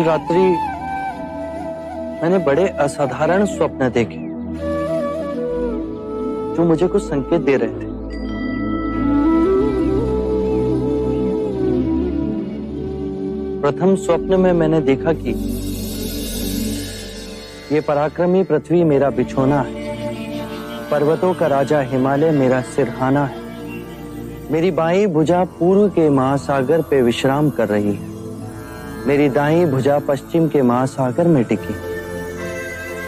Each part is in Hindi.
कल रात्रि मैंने बड़े असाधारण स्वप्न देखे जो मुझे कुछ संकेत दे रहे थे। प्रथम स्वप्न में मैंने देखा कि ये पराक्रमी पृथ्वी मेरा बिछोना है, पर्वतों का राजा हिमालय मेरा सिरहाना है, मेरी बाईं भुजा पूर्व के महासागर पे विश्राम कर रही है, मेरी दाईं भुजा पश्चिम के महासागर में टिकी,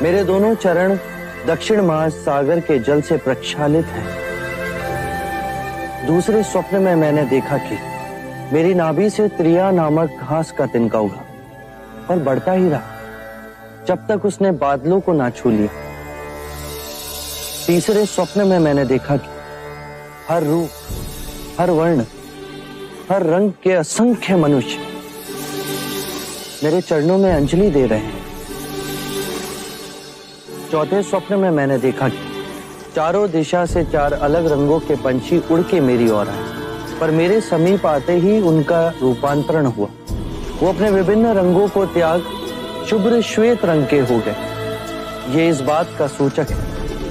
मेरे दोनों चरण दक्षिण महासागर के जल से प्रक्षालित हैं। दूसरे स्वप्न में मैंने देखा कि मेरी नाभि से त्रिया नामक घास का तिनका उगा और बढ़ता ही रहा जब तक उसने बादलों को ना छू लिया। तीसरे स्वप्न में मैंने देखा कि हर रूप, हर वर्ण, हर रंग के असंख्य मनुष्य मेरे चरणों में अंजलि दे रहे हैं। चौथे स्वप्न में मैंने देखा कि चारों दिशा से 4 अलग रंगों के पंछी उड़ के मेरी ओर आए, पर मेरे समीप आते ही उनका रूपांतरण हुआ। वो अपने विभिन्न रंगों को त्याग शुभ्र श्वेत रंग के हो गए। ये इस बात का सूचक है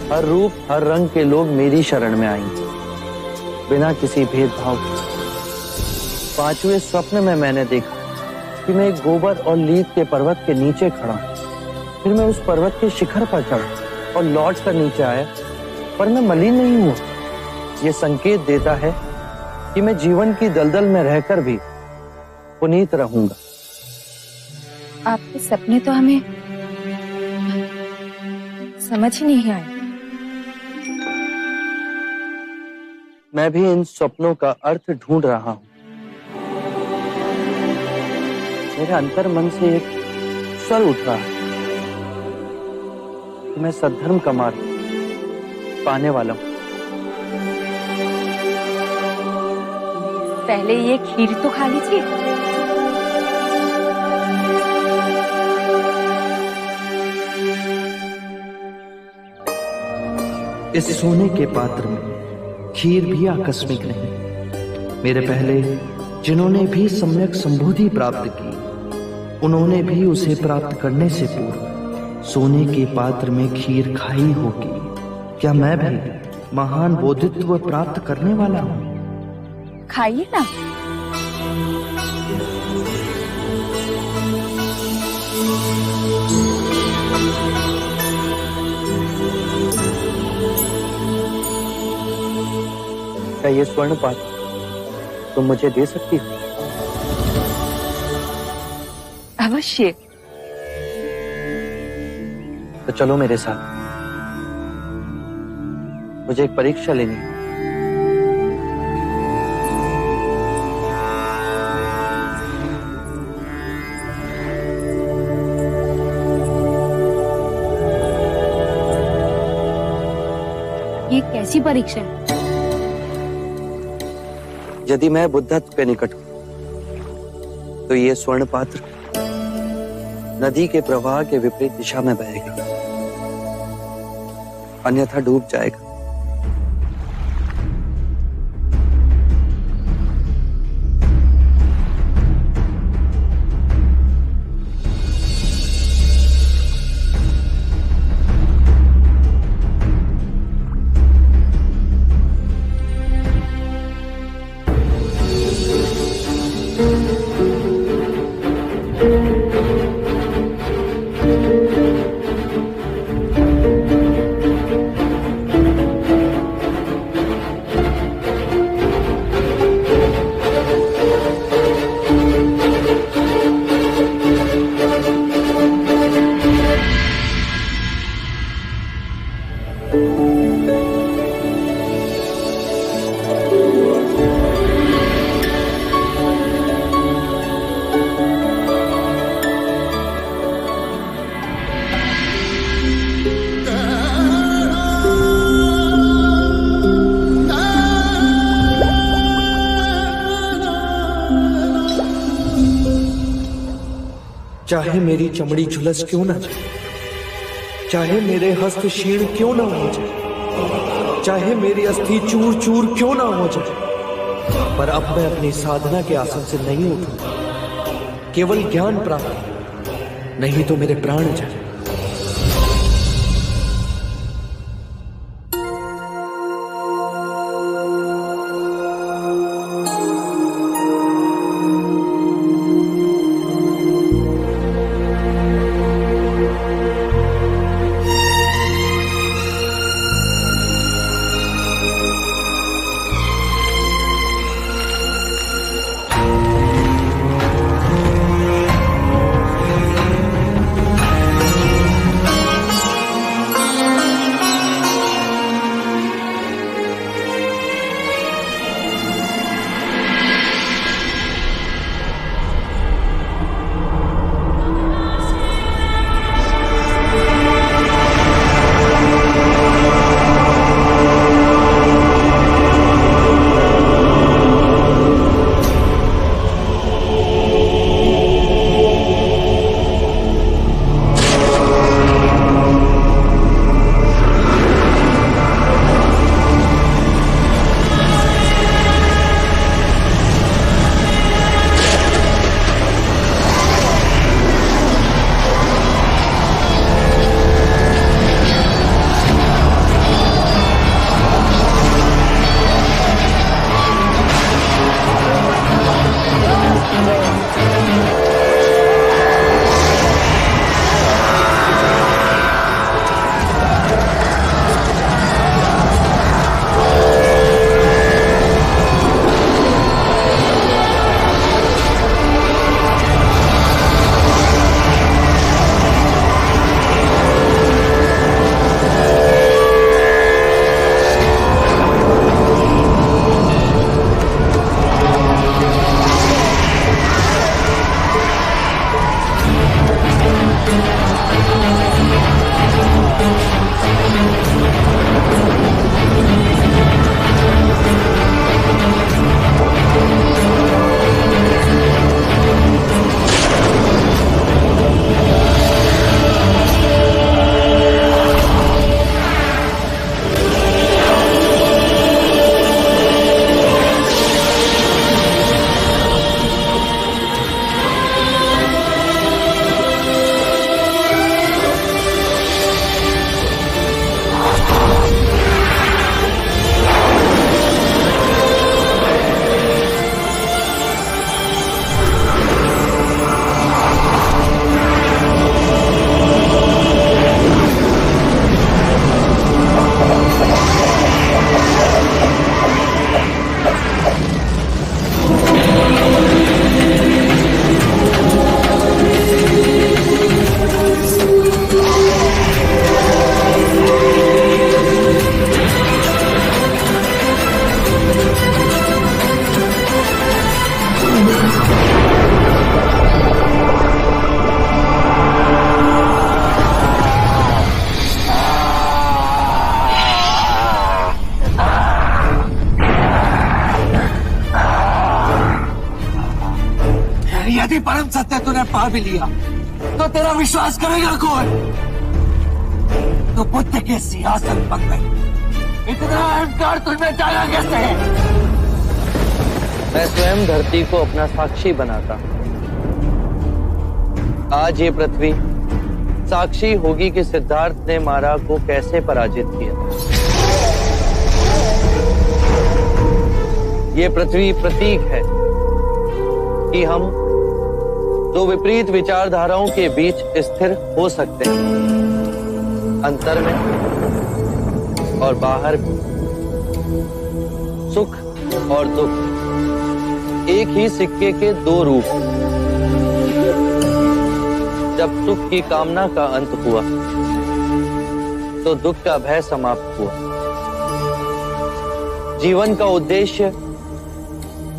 हर रूप, हर रंग के लोग मेरी शरण में आएंगे बिना किसी भेदभाव के। पांचवें स्वप्न में मैंने देखा कि मैं एक गोबर और लीद के पर्वत के नीचे खड़ा हूं। फिर मैं उस पर्वत के शिखर पर चढ़ा और लौट कर नीचे आया, पर मैं मलिन नहीं हुआ। यह संकेत देता है कि मैं जीवन की दलदल में रहकर भी पुनीत रहूंगा। आपके सपने तो हमें समझ ही नहीं आए। मैं भी इन स्वप्नों का अर्थ ढूंढ रहा हूं। मेरे अंतर मन से एक स्वर उठ रहा है कि मैं सद्धर्म का मार्ग पाने वाला हूं। पहले ये खीर तो खा लीजिए। इस सोने के पात्र में खीर भी आकस्मिक नहीं। मेरे पहले जिन्होंने भी सम्यक संबोधि प्राप्त की, उन्होंने भी उसे प्राप्त करने से पूर्व सोने के पात्र में खीर खाई होगी। क्या मैं भी महान बोधित्व प्राप्त करने वाला हूं? खाइए ना। क्या ये स्वर्ण पात्र तुम मुझे दे सकती हो? अवश्य। तो चलो मेरे साथ, मुझे एक परीक्षा लेनी है। ये कैसी परीक्षा है? यदि मैं बुद्धत्व के निकट हूं तो ये स्वर्ण पात्र नदी के प्रवाह के विपरीत दिशा में बहेगा, अन्यथा डूब जाएगा। चाहे मेरी चमड़ी झुलस क्यों ना जाए, चाहे मेरे हस्त क्षीण क्यों ना हो जाए, चाहे मेरी अस्थि चूर चूर क्यों ना हो जाए, पर अब मैं अपनी साधना के आसन से नहीं उठूंगा। केवल ज्ञान प्राप्त नहीं तो मेरे प्राण जाए। यदि परम सत्य तूने पा भी लिया तो तेरा विश्वास करेगा कौन? तो बुद्ध के सिंहासन पर गई, इतना अहंकार तुझमें जाना कैसे है? मैं स्वयं धरती को अपना साक्षी बनाता हूं। आज ये पृथ्वी साक्षी होगी कि सिद्धार्थ ने मारा को कैसे पराजित किया। ये पृथ्वी प्रतीक है कि हम दो विपरीत विचारधाराओं के बीच स्थिर हो सकते हैं, अंतर में और बाहर भी। सुख और दुख एक ही सिक्के के दो रूप। जब सुख की कामना का अंत हुआ तो दुख का भय समाप्त हुआ। जीवन का उद्देश्य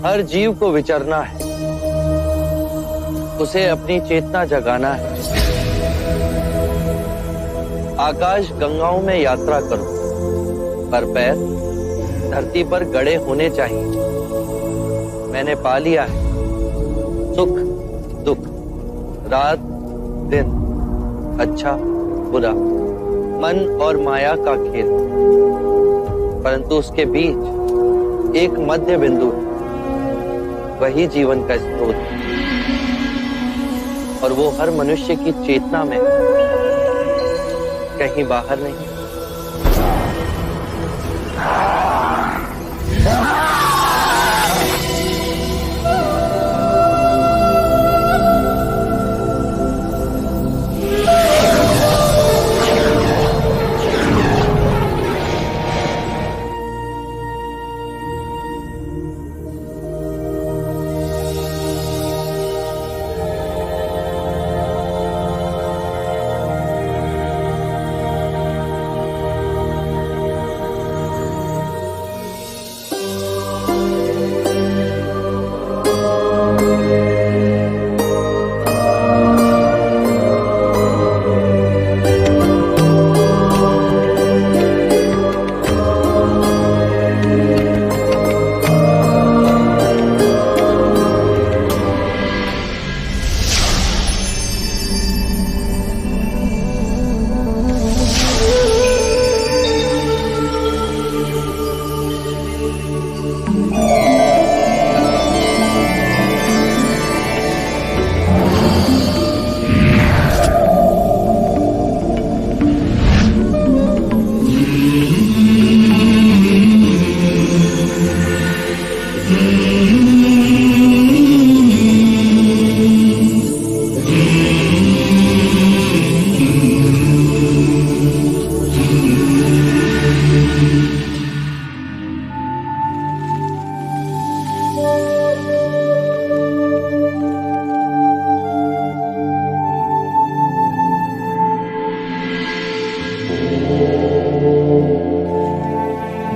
हर जीव को विचरना है, उसे अपनी चेतना जगाना है। आकाश गंगाओं में यात्रा करो, पर पैर धरती पर गड़े होने चाहिए। मैंने पा लिया है सुख दुख, रात दिन, अच्छा बुरा, मन और माया का खेल, परंतु उसके बीच एक मध्य बिंदु है, वही जीवन का स्रोत है। और वो हर मनुष्य की चेतना में, कहीं बाहर नहीं।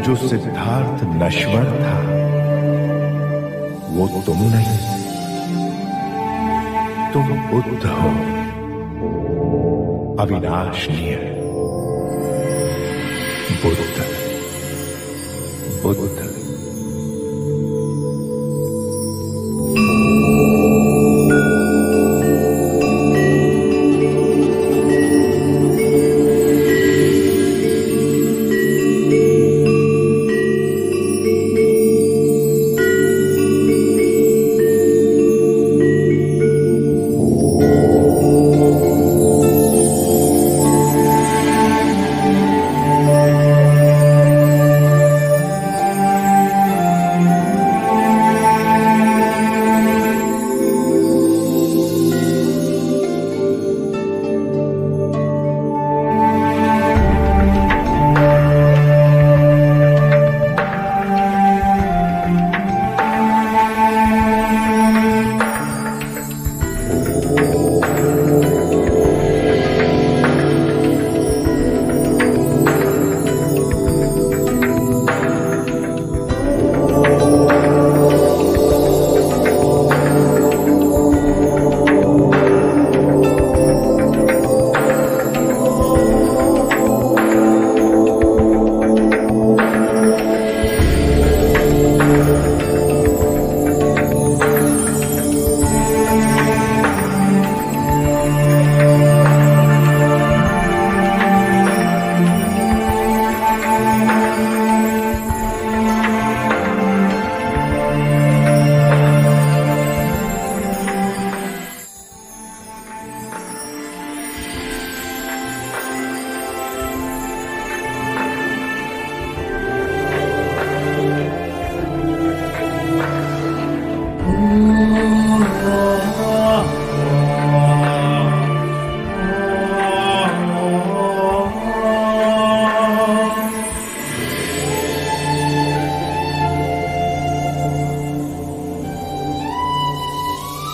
जो सिद्धार्थ नश्वर था वो तुम नहीं, तुम बुद्ध हो, अविनाशनीय बुद्ध। बुद्ध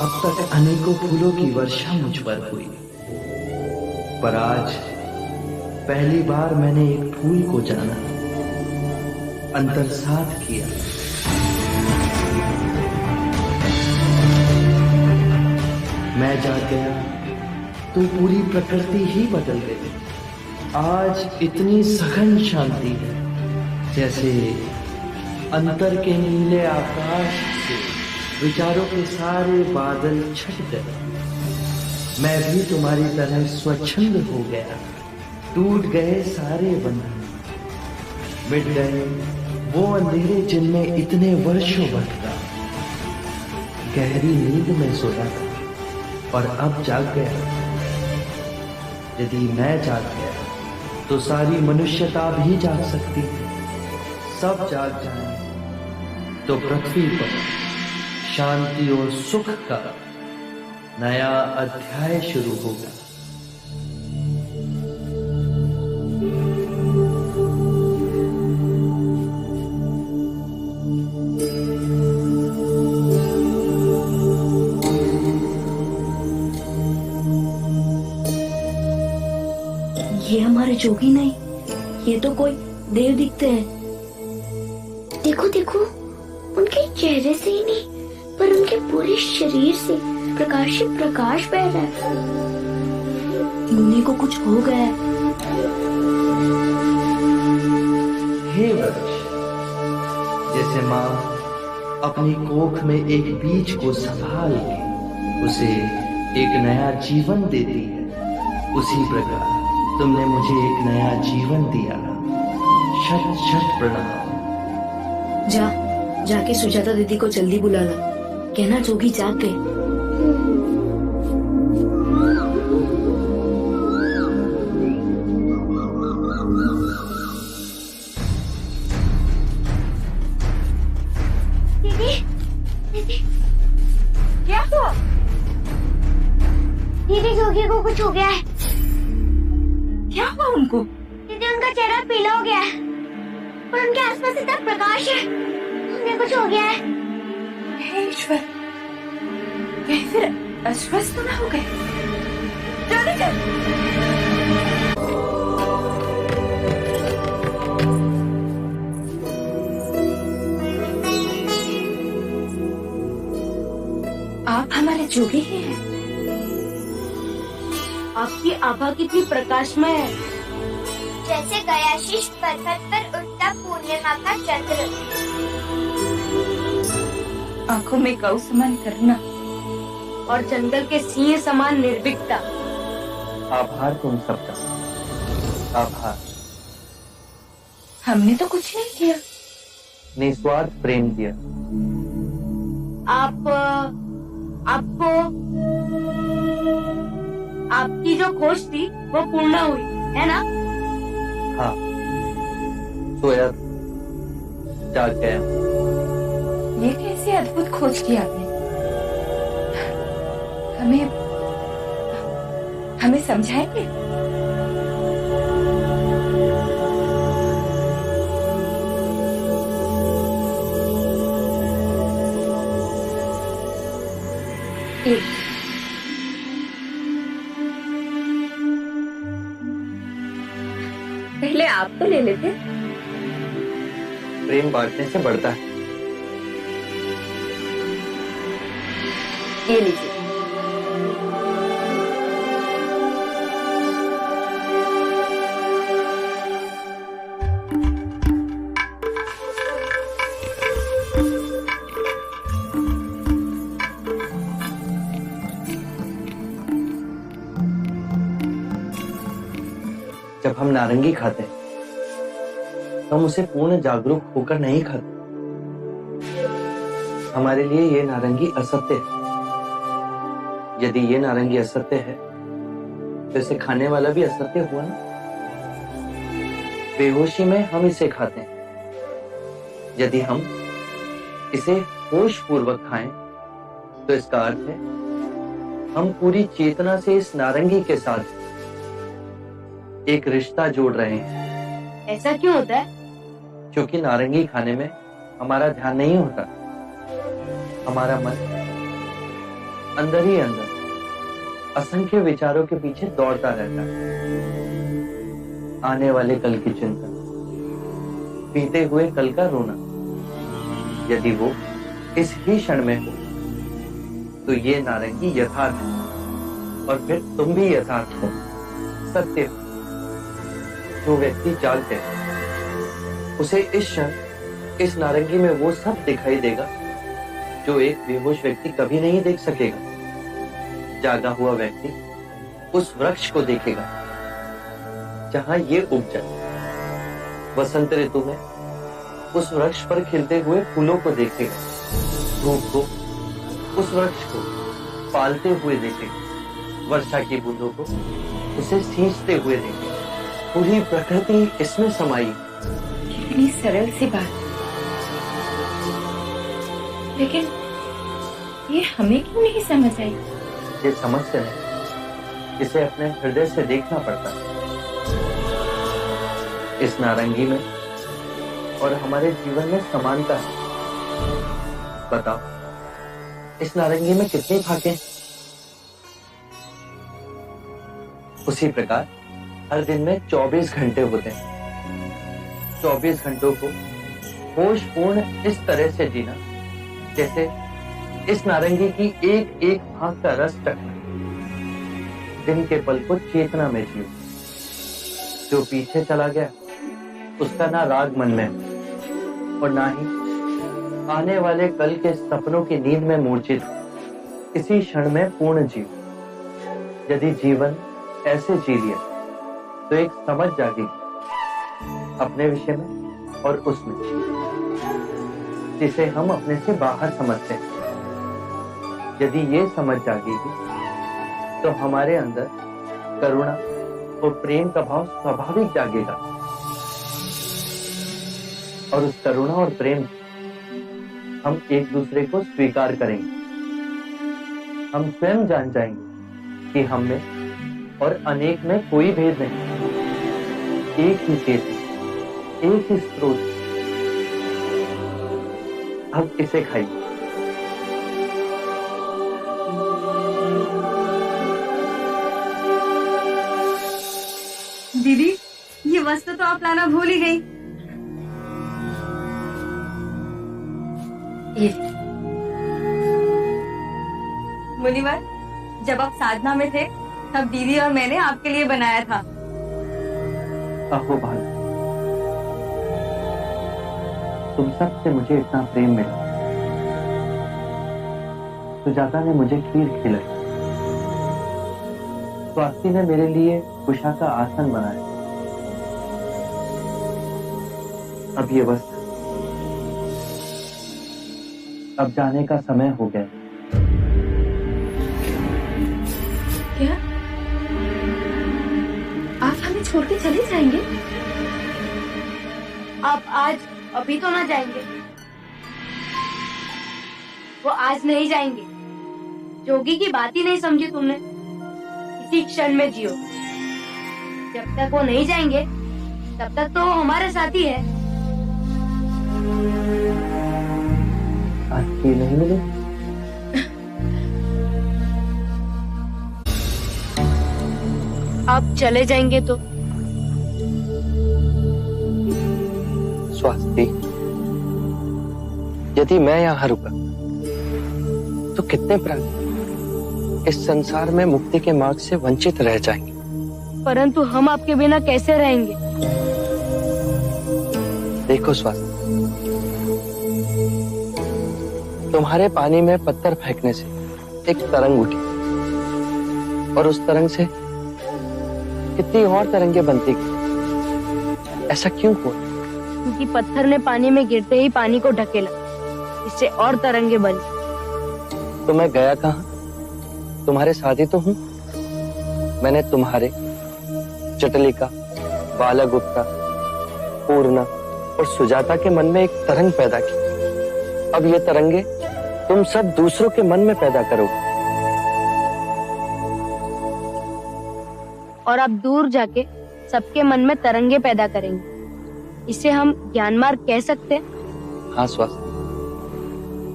अब तक अनेकों फूलों की वर्षा मुझ पर हुई, पर आज पहली बार मैंने एक फूल को जाना, अंतर्सात किया। मैं जाग गया तो पूरी प्रकृति ही बदल गई। आज इतनी सघन शांति है जैसे अंतर के नीले आकाश से विचारों के सारे बादल छट गए। मैं भी तुम्हारी तरह स्वच्छंद हो गया। टूट गए सारे बंधन, मिट गए वो अंधेरे जिनमें इतने वर्षों भटका। गहरी नींद में सोया था और अब जाग गया। यदि मैं जाग गया तो सारी मनुष्यता भी जाग सकती है। सब जाग जाए तो पृथ्वी पर शांति और सुख का नया अध्याय शुरू होगा। ये हमारे जोगी नहीं, ये तो कोई देव दिखते हैं। देखो देखो, उनके चेहरे से ही नहीं पर उनके पूरे शरीर से प्रकाश ही प्रकाश बह रहा है। मुनि को कुछ हो गया है। हे वृक्ष, जैसे माँ अपनी कोख में एक बीज को संभाल के उसे एक नया जीवन देती है, उसी प्रकार तुमने मुझे एक नया जीवन दिया। शत शत प्रणाम। जाके सुजाता दीदी को जल्दी बुला ला, कहना जोगी जाग गए। दीदी क्या हुआ? दीदी जोगी को कुछ हो गया है। क्या हुआ उनको? दीदी उनका चेहरा पीला हो गया है और उनके आसपास इतना प्रकाश है, उन्हें कुछ हो गया है। हे ईश्वर, कहीं फिर अस्वस्थ न हो गए? जल्दी चल। आप हमारे जोगी ही हैं। आपकी आभा कितनी प्रकाशमय है। जैसे गयाशीष पर्वत पर उठता पूर्णिमा का चंद्र। आंखों में कौ समान करना और जंगल के सिंह समान निर्भीकता। आभार तुम सबका, आभार। हमने तो कुछ नहीं किया। निस्वार्थ प्रेम दिया। आपको आपकी जो खोज थी वो पूर्ण हुई है ना? हाँ, सोया जाग गया। ये कैसी अद्भुत खोज की आपने। हमें समझाएंगे? पहले आप तो ले लेते। प्रेम बांटने से बढ़ता है। ये लीजिए। जब हम नारंगी खाते हैं तो हम उसे पूर्ण जागरूक होकर नहीं खाते। हमारे लिए ये नारंगी असत्य है। यदि ये नारंगी असत्य है तो इसे खाने वाला भी असत्य हुआ ना। बेहोशी में हम इसे खाते हैं। यदि हम इसे होश पूर्वक खाएं तो इसका अर्थ है हम पूरी चेतना से इस नारंगी के साथ एक रिश्ता जोड़ रहे हैं। ऐसा क्यों होता है? क्योंकि नारंगी खाने में हमारा ध्यान नहीं होता। हमारा मन अंदर ही अंदर असंख्य विचारों के पीछे दौड़ता रहता है। आने वाले कल की चिंता, बीते हुए कल का रोना। यदि वो इस ही क्षण में हो तो ये नारंगी यथार्थ है और फिर तुम भी यथार्थ हो, सत्य हो। जो व्यक्ति जागते है उसे इस क्षण इस नारंगी में वो सब दिखाई देगा जो एक बेहोश व्यक्ति कभी नहीं देख सकेगा। जागा हुआ व्यक्ति उस वृक्ष को देखेगा जहां ये उग जाए। वसंत ऋतु में उस वृक्ष पर खिलते हुए फूलों को देखेगा। धूप को उस वृक्ष को पालते हुए देखेगा। वर्षा की बूंदों को उसे सींचते हुए देखें। पूरी प्रकृति इसमें समाई। कितनी सरल सी बात, लेकिन ये हमें क्यों नहीं समझ आई? ये समझते नहीं, इसे अपने हृदय से देखना पड़ता है। इस नारंगी में और हमारे जीवन में समानता है। बताओ, इस नारंगी में कितनी भागे? उसी प्रकार हर दिन में 24 घंटे होते हैं। 24 घंटों को होशपूर्ण इस तरह से जीना जैसे इस नारंगी की एक एक भाग का रस चखना। दिन के पल को चेतना में जियो। जो पीछे चला गया उसका ना राग मन में और ना ही आने वाले कल के सपनों की नींद में मूर्छित। इसी क्षण में पूर्ण जियो। यदि जीवन ऐसे जी लिया तो एक समझ जागेगी अपने विषय में और उसमें, जिसे हम अपने से बाहर समझते हैं। यदि ये समझ जागेगी तो हमारे अंदर करुणा और प्रेम का भाव स्वाभाविक जागेगा और उस करुणा और प्रेम हम एक दूसरे को स्वीकार करेंगे। हम स्वयं जान जाएंगे कि हम में और अनेक में कोई भेद नहीं। एक ही चेतन, एक ही स्रोत। अब इसे खाइए। दीदी, ये वस्तु तो आप लाना भूल ही गई। ये मुनिवर, जब आप साधना में थे तब दीदी और मैंने आपके लिए बनाया था। अहो भाई, तुम सबसे मुझे इतना प्रेम मिला। सुजाता ने मुझे खीर खिलाई। स्वाति ने मेरे लिए कुशा का आसन बनाया। अब ये वस्तु, अब जाने का समय हो गया। क्या आप हमें छोड़ के चले जाएंगे? आप आज अभी तो ना जाएंगे। वो आज नहीं जाएंगे। जोगी की बात ही नहीं समझी तुमने। इसी क्षण में जियो। जब तक वो नहीं जाएंगे तब तक तो वो हमारे साथ ही है। आज की नहीं मिली। आप चले जाएंगे तो स्वाति, यदि मैं यहाँ रुका तो कितने प्राण इस संसार में मुक्ति के मार्ग से वंचित रह जाएंगे। परंतु हम आपके बिना कैसे रहेंगे? देखो स्वाति, तुम्हारे पानी में पत्थर फेंकने से एक तरंग उठी और उस तरंग से कितनी और तरंगे बनती गई। ऐसा क्यों हुआ? क्योंकि पत्थर ने पानी में गिरते ही पानी को ढकेला, इससे और तरंगे बनी। तो मैं गया कहाँ? तुम्हारे साथ ही तो हूँ। मैंने तुम्हारे, जटलिका, बालागुप्ता, पूर्णा और सुजाता के मन में एक तरंग पैदा की। अब ये तरंगे तुम सब दूसरों के मन में पैदा करोगे। और आप दूर जाके सबके मन में तरंगे पैदा करेंगे। इसे हम ज्ञान मार्ग कह सकते हैं। हाँ स्वास्थ्य,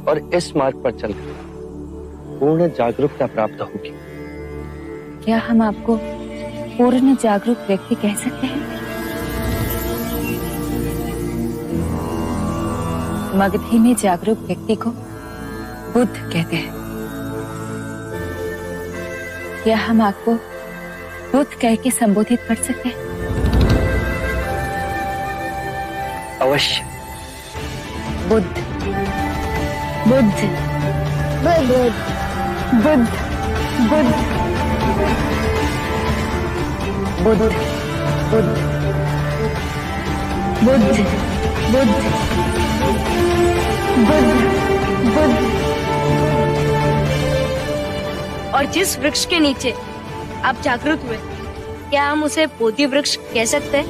और इस मार्ग पर चलकर पूर्ण जागरूकता प्राप्त होगी। क्या हम आपको पूर्ण जागरूक व्यक्ति कह सकते हैं? मगधी में जागरूक व्यक्ति को बुद्ध कहते हैं। क्या हम आपको बुद्ध कह के संबोधित कर सकते हैं? अवश्य। बुद्ध, बुद्ध, बुद्ध, बुद्ध, बुद्ध, बुद्ध, बुद्ध, बुद्ध, बुद्ध, बुद्ध, बुद्ध। और जिस वृक्ष के नीचे आप जागरूक हुए। क्या हम उसे बोधि वृक्ष कह सकते हैं?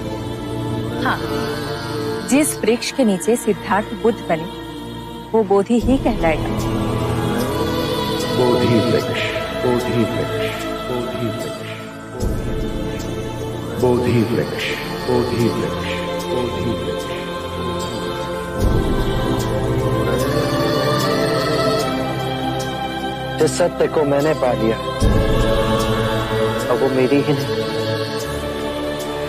हाँ, जिस वृक्ष के नीचे सिद्धार्थ बुद्ध बने वो बोधि ही कहलाएगा। बोधि वृक्ष, बोधि वृक्ष, बोधि वृक्ष, बोधि वृक्ष, बोधि वृक्ष, बोधि वृक्ष। जिस सत्य को मैंने पा लिया अब वो मेरी ही नहीं,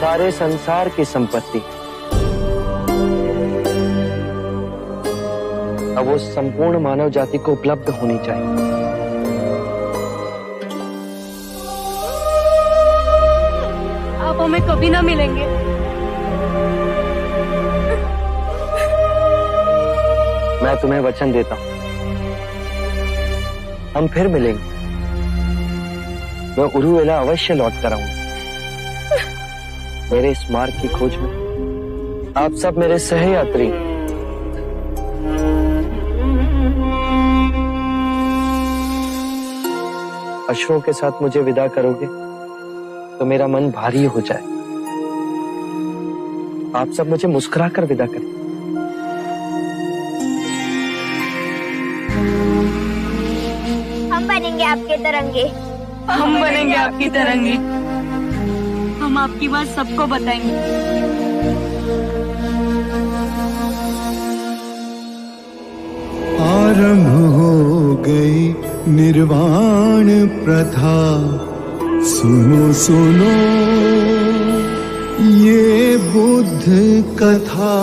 सारे संसार की संपत्ति। अब वो संपूर्ण मानव जाति को उपलब्ध होनी चाहिए। आप हमें कभी ना मिलेंगे। मैं तुम्हें वचन देता हूं, हम फिर मिलेंगे। मैं उरुवेला अवश्य लौट कर आऊंगा। मेरे इस मार्ग की खोज में आप सब मेरे सहयात्री। अश्वों के साथ मुझे विदा करोगे तो मेरा मन भारी हो जाए। आप सब मुझे मुस्कुराकर विदा करें। हम बनेंगे आपके तरंगे। हम बनेंगे आपकी तरंगे। हम आपकी बात सबको बताएंगे। आरंभ हो गई निर्वाण प्रथा, सुनो सुनो ये बुद्ध कथा।